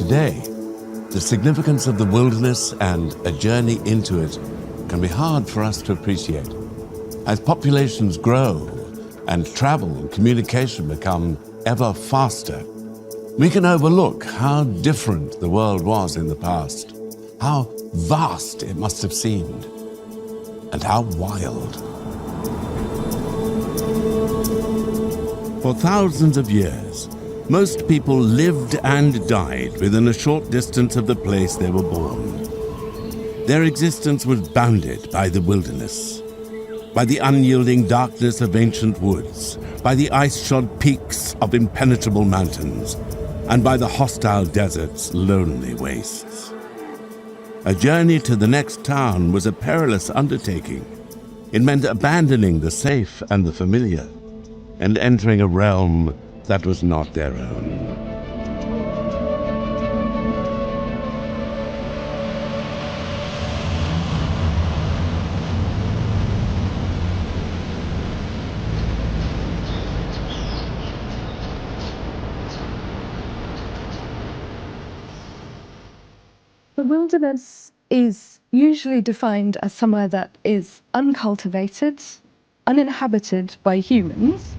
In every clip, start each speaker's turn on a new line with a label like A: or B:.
A: Today, the significance of the wilderness and a journey into it can be hard for us to appreciate. As populations grow and travel and communication become ever faster, we can overlook how different the world was in the past, how vast it must have seemed, and how wild. For thousands of years, most people lived and died within a short distance of the place they were born. Their existence was bounded by the wilderness, by the unyielding darkness of ancient woods, by the ice-shod peaks of impenetrable mountains, and by the hostile desert's lonely wastes. A journey to the next town was a perilous undertaking. It meant abandoning the safe and the familiar, and entering a realm that was not their own.
B: The wilderness is usually defined as somewhere that is uncultivated, uninhabited by humans,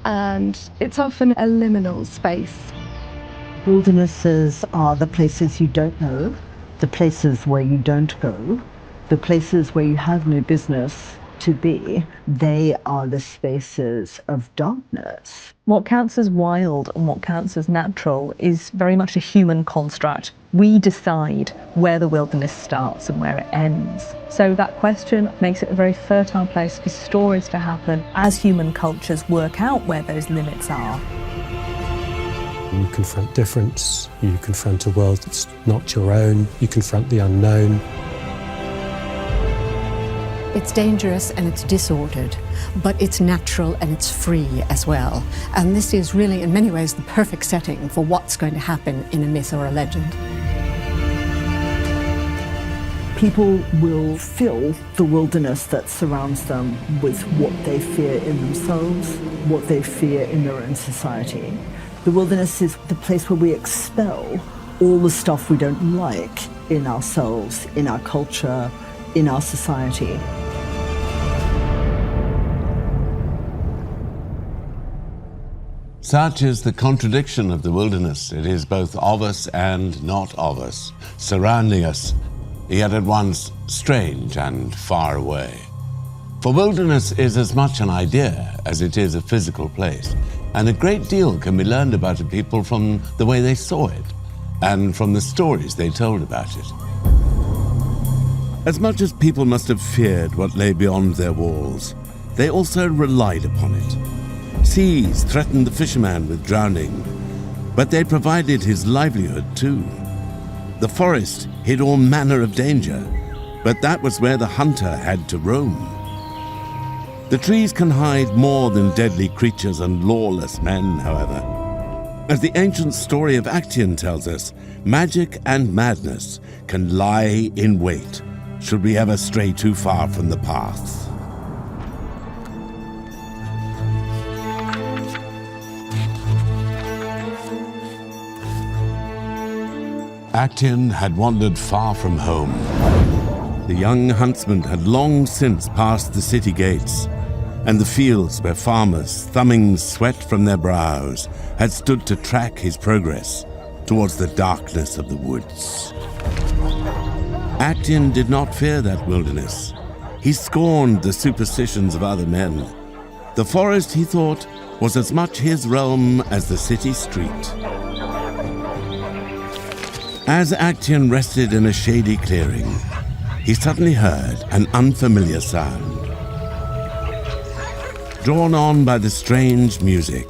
B: and it's often a liminal space.
C: Wildernesses are the places you don't know, the places where you don't go, the places where you have no business to be. They are the spaces of darkness.
D: What counts as wild and what counts as natural is very much a human construct. We decide where the wilderness starts and where it ends. So that question makes it a very fertile place for stories to happen as human cultures work out where those limits are.
E: You confront difference, you confront a world that's not your own, you confront the unknown.
F: It's dangerous and it's disordered, but it's natural and it's free as well. And this is really, in many ways, the perfect setting for what's going to happen in a myth or a legend.
C: People will fill the wilderness that surrounds them with what they fear in themselves, what they fear in their own society. The wilderness is the place where we expel all the stuff we don't like in ourselves, in our culture, in our society.
A: Such is the contradiction of the wilderness. It is both of us and not of us, surrounding us, yet at once strange and far away. For wilderness is as much an idea as it is a physical place, and a great deal can be learned about a people from the way they saw it, and from the stories they told about it. As much as people must have feared what lay beyond their walls, they also relied upon it. Seas threatened the fisherman with drowning, but they provided his livelihood too. The forest hid all manner of danger, but that was where the hunter had to roam. The trees can hide more than deadly creatures and lawless men, however. As the ancient story of Actaeon tells us, magic and madness can lie in wait should we ever stray too far from the path. Actaeon had wandered far from home. The young huntsman had long since passed the city gates, and the fields where farmers, thumbing sweat from their brows, had stood to track his progress towards the darkness of the woods. Actaeon did not fear that wilderness. He scorned the superstitions of other men. The forest, he thought, was as much his realm as the city street. As Actaeon rested in a shady clearing, he suddenly heard an unfamiliar sound. Drawn on by the strange music,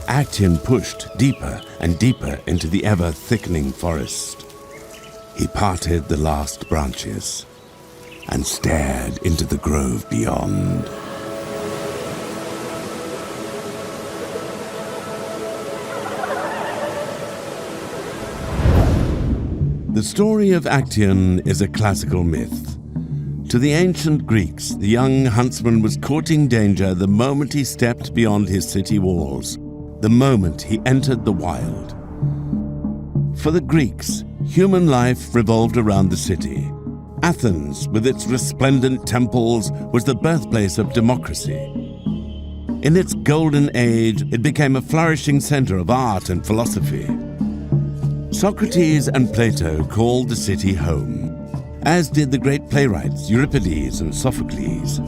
A: Actaeon pushed deeper and deeper into the ever-thickening forest. He parted the last branches and stared into the grove beyond. The story of Actaeon is a classical myth. To the ancient Greeks, the young huntsman was courting danger the moment he stepped beyond his city walls, the moment he entered the wild. For the Greeks, human life revolved around the city. Athens, with its resplendent temples, was the birthplace of democracy. In its golden age, it became a flourishing center of art and philosophy. Socrates and Plato called the city home, as did the great playwrights Euripides and Sophocles.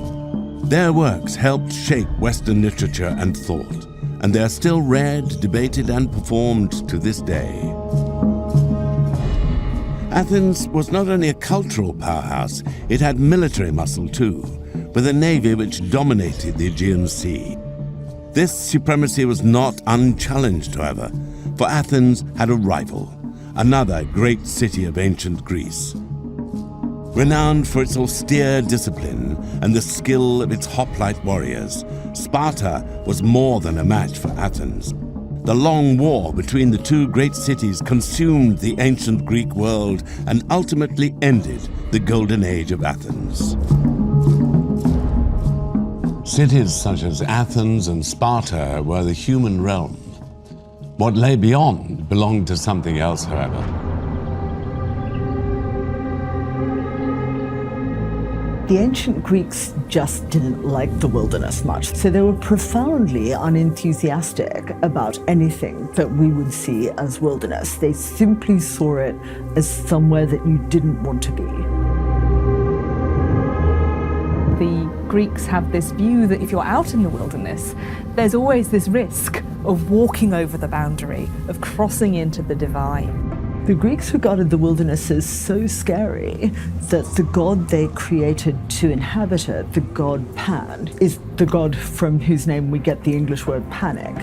A: Their works helped shape Western literature and thought, and they are still read, debated, and performed to this day. Athens was not only a cultural powerhouse, it had military muscle too, with a navy which dominated the Aegean Sea. This supremacy was not unchallenged, however, for Athens had a rival, another great city of ancient Greece. Renowned for its austere discipline and the skill of its hoplite warriors, Sparta was more than a match for Athens. The long war between the two great cities consumed the ancient Greek world and ultimately ended the golden age of Athens. Cities such as Athens and Sparta were the human realm. What lay beyond belonged to something else, however.
C: The ancient Greeks just didn't like the wilderness much, so they were profoundly unenthusiastic about anything that we would see as wilderness. They simply saw it as somewhere that you didn't want to be.
D: The Greeks have this view that if you're out in the wilderness, there's always this risk of walking over the boundary, of crossing into the divine.
C: The Greeks regarded the wilderness as so scary that the god they created to inhabit it, the god Pan, is the god from whose name we get the English word panic.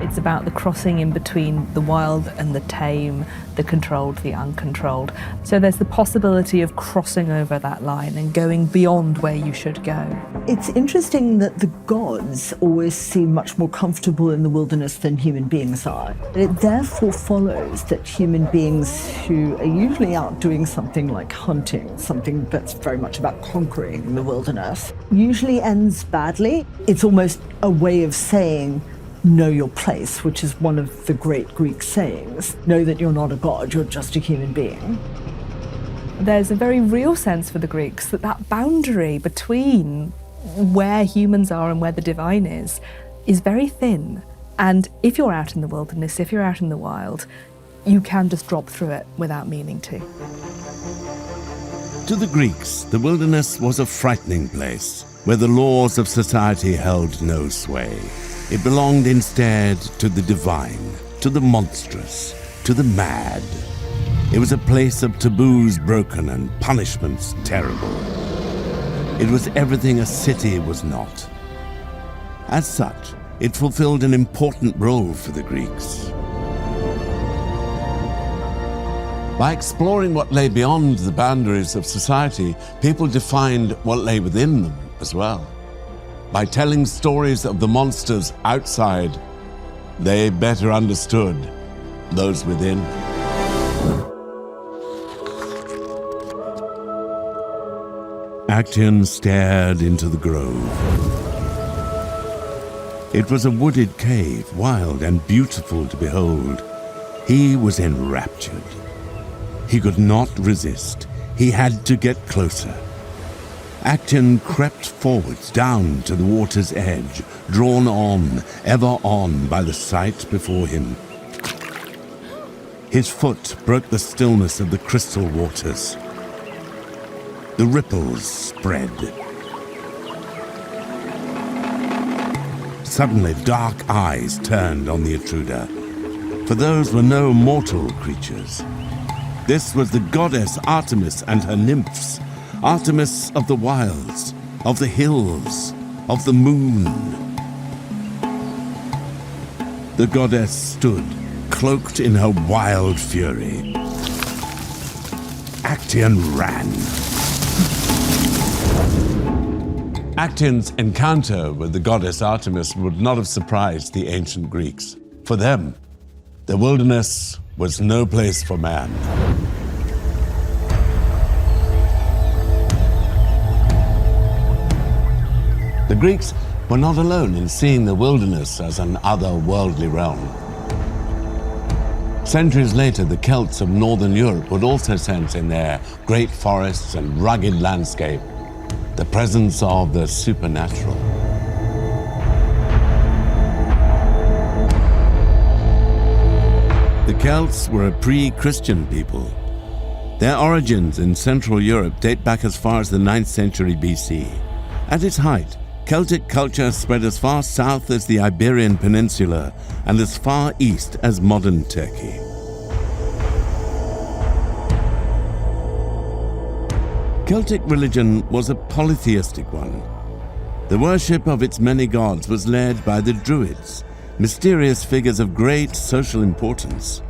D: It's about the crossing in between the wild and the tame, the controlled, the uncontrolled. So there's the possibility of crossing over that line and going beyond where you should go.
C: It's interesting that the gods always seem much more comfortable in the wilderness than human beings are. It therefore follows that human beings who are usually out doing something like hunting, something that's very much about conquering the wilderness, usually ends badly. It's almost a way of saying, know your place, which is one of the great Greek sayings. Know that you're not a god, you're just a human being.
D: There's a very real sense for the Greeks that that boundary between where humans are and where the divine is very thin. And if you're out in the wilderness, if you're out in the wild, you can just drop through it without meaning to.
A: To the Greeks, the wilderness was a frightening place where the laws of society held no sway. It belonged instead to the divine, to the monstrous, to the mad. It was a place of taboos broken and punishments terrible. It was everything a city was not. As such, it fulfilled an important role for the Greeks. By exploring what lay beyond the boundaries of society, people defined what lay within them as well. By telling stories of the monsters outside, they better understood those within. Actaeon stared into the grove. It was a wooded cave, wild and beautiful to behold. He was enraptured. He could not resist. He had to get closer. Actaeon crept forwards down to the water's edge, drawn on, ever on by the sight before him. His foot broke the stillness of the crystal waters. The ripples spread. Suddenly, dark eyes turned on the intruder, for those were no mortal creatures. This was the goddess Artemis and her nymphs, Artemis of the wilds, of the hills, of the moon. The goddess stood, cloaked in her wild fury. Actaeon ran. Actaeon's encounter with the goddess Artemis would not have surprised the ancient Greeks. For them, the wilderness was no place for man. The Greeks were not alone in seeing the wilderness as an otherworldly realm. Centuries later, the Celts of northern Europe would also sense in their great forests and rugged landscape the presence of the supernatural. The Celts were a pre-Christian people. Their origins in Central Europe date back as far as the 9th century BC. At its height, Celtic culture spread as far south as the Iberian Peninsula and as far east as modern Turkey. Celtic religion was a polytheistic one. The worship of its many gods was led by the Druids, mysterious figures of great social importance.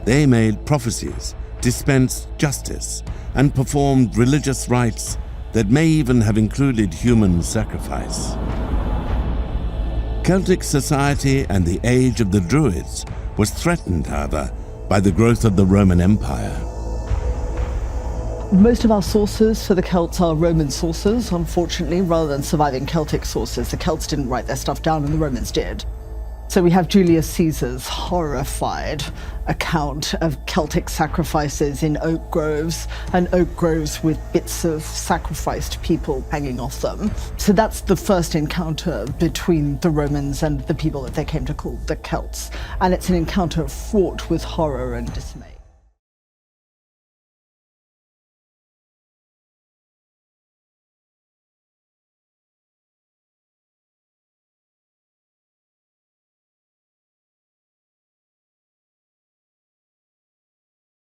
A: They made prophecies, dispensed justice, and performed religious rites that may even have included human sacrifice. Celtic society and the age of the Druids was threatened, however, by the growth of the Roman Empire.
C: Most of our sources for the Celts are Roman sources, unfortunately, rather than surviving Celtic sources. The Celts didn't write their stuff down and the Romans did. So we have Julius Caesar's horrified account of Celtic sacrifices in oak groves, and oak groves with bits of sacrificed people hanging off them. So that's the first encounter between the Romans and the people that they came to call the Celts. And it's an encounter fraught with horror and dismay.